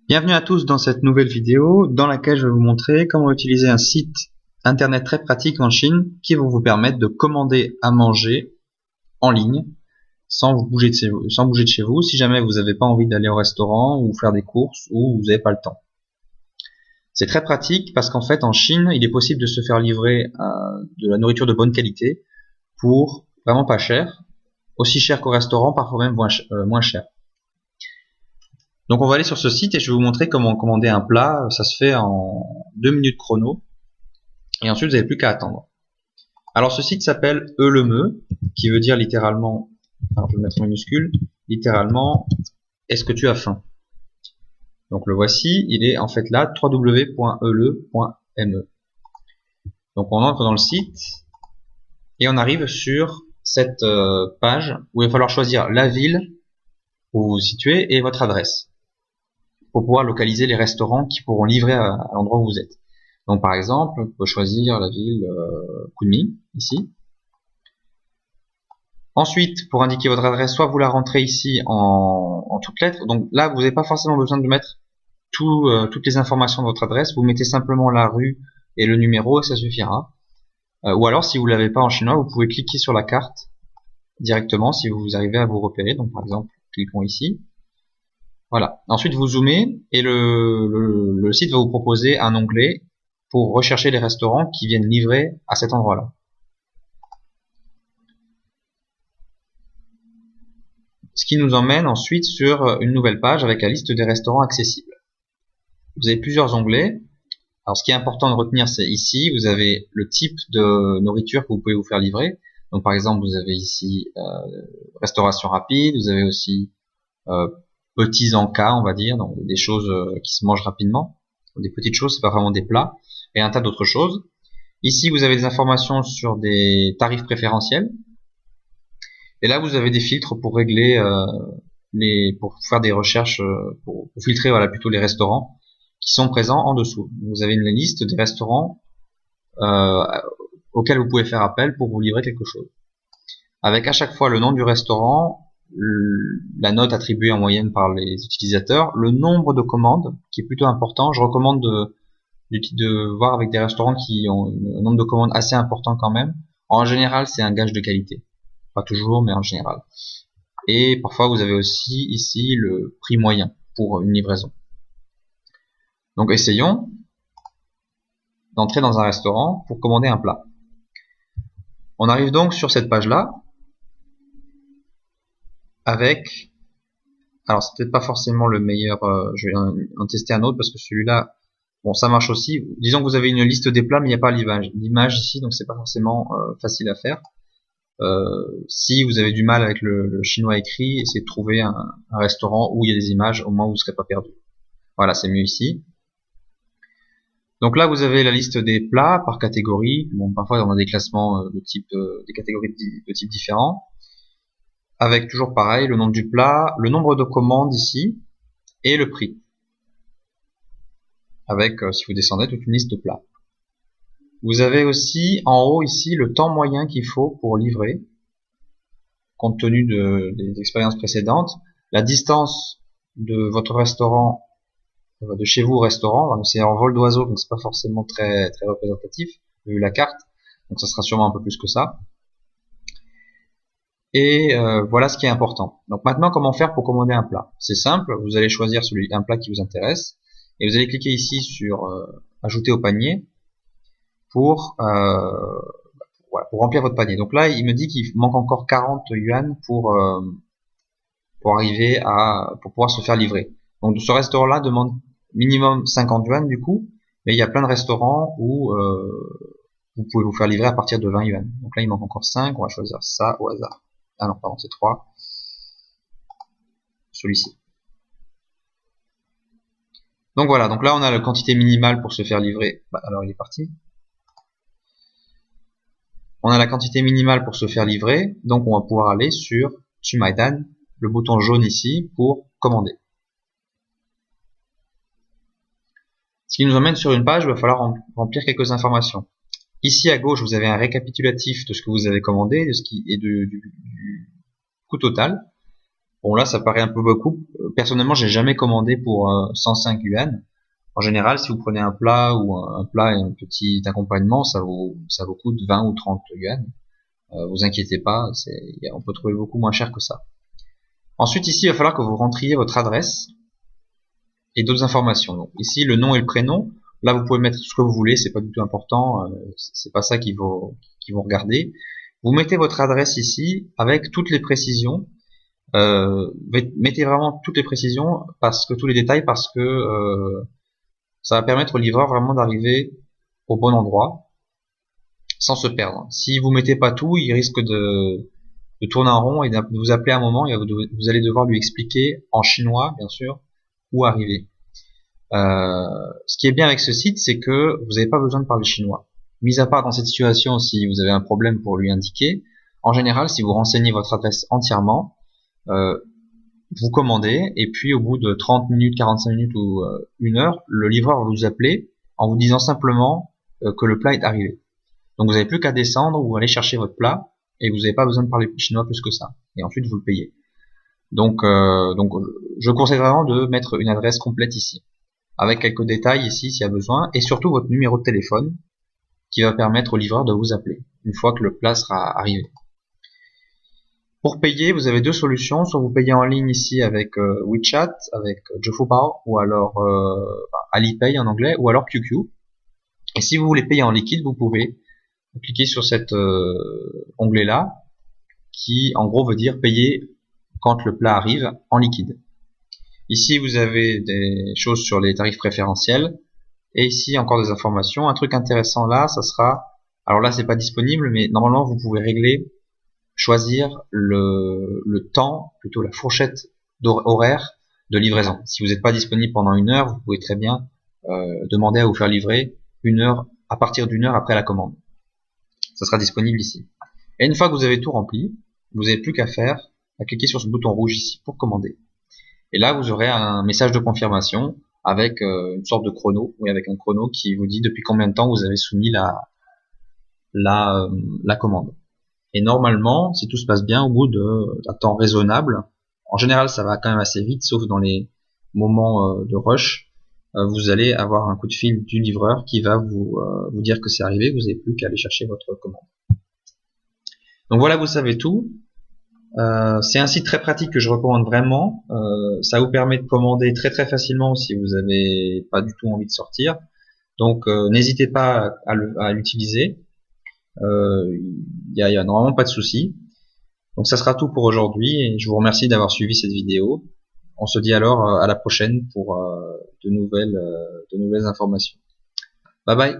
Bienvenue à tous dans cette nouvelle vidéo dans laquelle je vais vous montrer comment utiliser un site internet très pratique en Chine qui va vous permettre de commander à manger en ligne sans bouger de chez vous si jamais vous n'avez pas envie d'aller au restaurant ou faire des courses ou vous n'avez pas le temps. C'est très pratique parce qu'en fait en Chine il est possible de se faire livrer de la nourriture de bonne qualité pour vraiment pas cher, aussi cher qu'au restaurant, parfois même moins cher. Donc on va aller sur ce site et je vais vous montrer comment commander un plat. Ça se fait en 2 minutes chrono. Et ensuite vous n'avez plus qu'à attendre. Alors ce site s'appelle Euleme, qui veut dire littéralement, alors je vais mettre en minuscule, littéralement, est-ce que tu as faim? Donc le voici, il est en fait là, www.eule.me. Donc on entre dans le site et on arrive sur cette page où il va falloir choisir la ville où vous vous situez et votre adresse pour pouvoir localiser les restaurants qui pourront livrer à l'endroit où vous êtes. Donc par exemple, on peut choisir la ville Kunming, ici. Ensuite, pour indiquer votre adresse, soit vous la rentrez ici en toutes lettres. Donc là, vous n'avez pas forcément besoin de mettre toutes les informations de votre adresse. Vous mettez simplement la rue et le numéro et ça suffira. Ou alors, si vous ne l'avez pas en chinois, vous pouvez cliquer sur la carte directement si vous arrivez à vous repérer. Donc par exemple, cliquons ici. Voilà. Ensuite, vous zoomez et le site va vous proposer un onglet pour rechercher les restaurants qui viennent livrer à cet endroit-là. Ce qui nous emmène ensuite sur une nouvelle page avec la liste des restaurants accessibles. Vous avez plusieurs onglets. Alors ce qui est important de retenir, c'est ici, vous avez le type de nourriture que vous pouvez vous faire livrer. Donc par exemple, vous avez ici restauration rapide, vous avez aussi petits encas, on va dire, donc des choses qui se mangent rapidement. Des petites choses, c'est pas vraiment des plats, et un tas d'autres choses. Ici, vous avez des informations sur des tarifs préférentiels. Et là, vous avez des filtres pour régler pour faire des recherches, pour filtrer plutôt les restaurants qui sont présents en dessous. Vous avez une liste des restaurants auxquels vous pouvez faire appel pour vous livrer quelque chose. Avec à chaque fois le nom du restaurant, la note attribuée en moyenne par les utilisateurs, le nombre de commandes, qui est plutôt important. Je recommande de voir avec des restaurants qui ont un nombre de commandes assez important quand même. En général, c'est un gage de qualité. Pas toujours, mais en général. Et parfois, vous avez aussi ici le prix moyen pour une livraison. Donc, essayons d'entrer dans un restaurant pour commander un plat. On arrive donc sur cette page-là avec... Alors, c'est peut-être pas forcément le meilleur... je vais en tester un autre parce que celui-là, bon, ça marche aussi. Disons que vous avez une liste des plats, mais il n'y a pas l'image ici, donc c'est pas forcément facile à faire. Si vous avez du mal avec le chinois écrit, essayez de trouver un restaurant où il y a des images, au moins vous ne serez pas perdu. Voilà, c'est mieux ici. Donc là, vous avez la liste des plats par catégorie. Bon, parfois on a des classements de type, des catégories de type différents, avec toujours pareil le nom du plat, le nombre de commandes ici et le prix. Avec, si vous descendez, toute une liste de plats. Vous avez aussi en haut ici le temps moyen qu'il faut pour livrer, compte tenu des expériences précédentes, la distance de votre restaurant, de chez vous au restaurant, c'est en vol d'oiseau, donc c'est pas forcément très représentatif, vu la carte, donc ça sera sûrement un peu plus que ça. Et voilà ce qui est important. Donc maintenant, comment faire pour commander un plat? C'est simple, vous allez choisir un plat qui vous intéresse, et vous allez cliquer ici sur ajouter au panier pour remplir votre panier. Donc là, il me dit qu'il manque encore 40 yuan pour arriver pour pouvoir se faire livrer. Donc ce restaurant-là demande minimum 50 yuan du coup, mais il y a plein de restaurants où vous pouvez vous faire livrer à partir de 20 yuan. Donc là, il manque encore 5, on va choisir ça au hasard. Ah non, pardon, c'est 3. Celui-ci. Donc voilà, donc là on a la quantité minimale pour se faire livrer. Alors il est parti. On a la quantité minimale pour se faire livrer, donc on va pouvoir aller sur Chumaidan, le bouton jaune ici, pour commander. Ce qui nous emmène sur une page où il va falloir remplir quelques informations. Ici à gauche, vous avez un récapitulatif de ce que vous avez commandé et du coût total. Bon là ça paraît un peu beaucoup. Personnellement j'ai jamais commandé pour 105 yuan. En général si vous prenez un plat ou un plat et un petit accompagnement ça vous coûte 20 ou 30 yuan. Vous inquiétez pas, on peut trouver beaucoup moins cher que ça. Ensuite ici il va falloir que vous rentriez votre adresse et d'autres informations. Donc, ici le nom et le prénom. Là vous pouvez mettre ce que vous voulez, c'est pas du tout important, c'est pas ça qu'ils vont regarder. Vous mettez votre adresse ici avec toutes les précisions. Mettez vraiment toutes les précisions tous les détails parce que ça va permettre au livreur vraiment d'arriver au bon endroit sans se perdre. Si vous mettez pas tout, il risque de tourner en rond et de vous appeler à un moment et vous allez devoir lui expliquer en chinois bien sûr où arriver. Ce qui est bien avec ce site, c'est que vous n'avez pas besoin de parler chinois. Mis à part dans cette situation, si vous avez un problème pour lui indiquer, en général, si vous renseignez votre adresse entièrement, vous commandez, et puis au bout de 30 minutes, 45 minutes ou 1 heure, le livreur va vous appeler en vous disant simplement que le plat est arrivé. Donc vous n'avez plus qu'à descendre ou aller chercher votre plat, et vous n'avez pas besoin de parler chinois plus que ça. Et ensuite vous le payez. Donc je conseille vraiment de mettre une adresse complète ici, avec quelques détails ici s'il y a besoin, et surtout votre numéro de téléphone, qui va permettre au livreur de vous appeler, une fois que le plat sera arrivé. Pour payer, vous avez deux solutions, soit vous payez en ligne ici avec WeChat, avec Zhifubao, ou alors Alipay en anglais, ou alors QQ. Et si vous voulez payer en liquide, vous pouvez cliquer sur cet onglet-là, qui en gros veut dire payer quand le plat arrive en liquide. Ici, vous avez des choses sur les tarifs préférentiels. Et ici, encore des informations. Un truc intéressant là, ça sera... Alors là, c'est pas disponible, mais normalement, vous pouvez choisir le temps, plutôt la fourchette horaire de livraison. Si vous n'êtes pas disponible pendant 1 heure, vous pouvez très bien demander à vous faire livrer à partir d'1 heure après la commande. Ça sera disponible ici. Et une fois que vous avez tout rempli, vous n'avez plus qu'à cliquer sur ce bouton rouge ici pour commander. Et là, vous aurez un message de confirmation avec une sorte de chrono, avec un chrono qui vous dit depuis combien de temps vous avez soumis la commande. Et normalement, si tout se passe bien, au bout d'un temps raisonnable, en général ça va quand même assez vite, sauf dans les moments de rush, vous allez avoir un coup de fil du livreur qui va vous dire que c'est arrivé, vous n'avez plus qu'à aller chercher votre commande. Donc voilà, vous savez tout. C'est un site très pratique que je recommande vraiment. Ça vous permet de commander très très facilement si vous n'avez pas du tout envie de sortir. Donc n'hésitez pas à l'utiliser. Il y a normalement pas de souci. Donc ça sera tout pour aujourd'hui et je vous remercie d'avoir suivi cette vidéo. On se dit alors à la prochaine pour de nouvelles informations. Bye bye.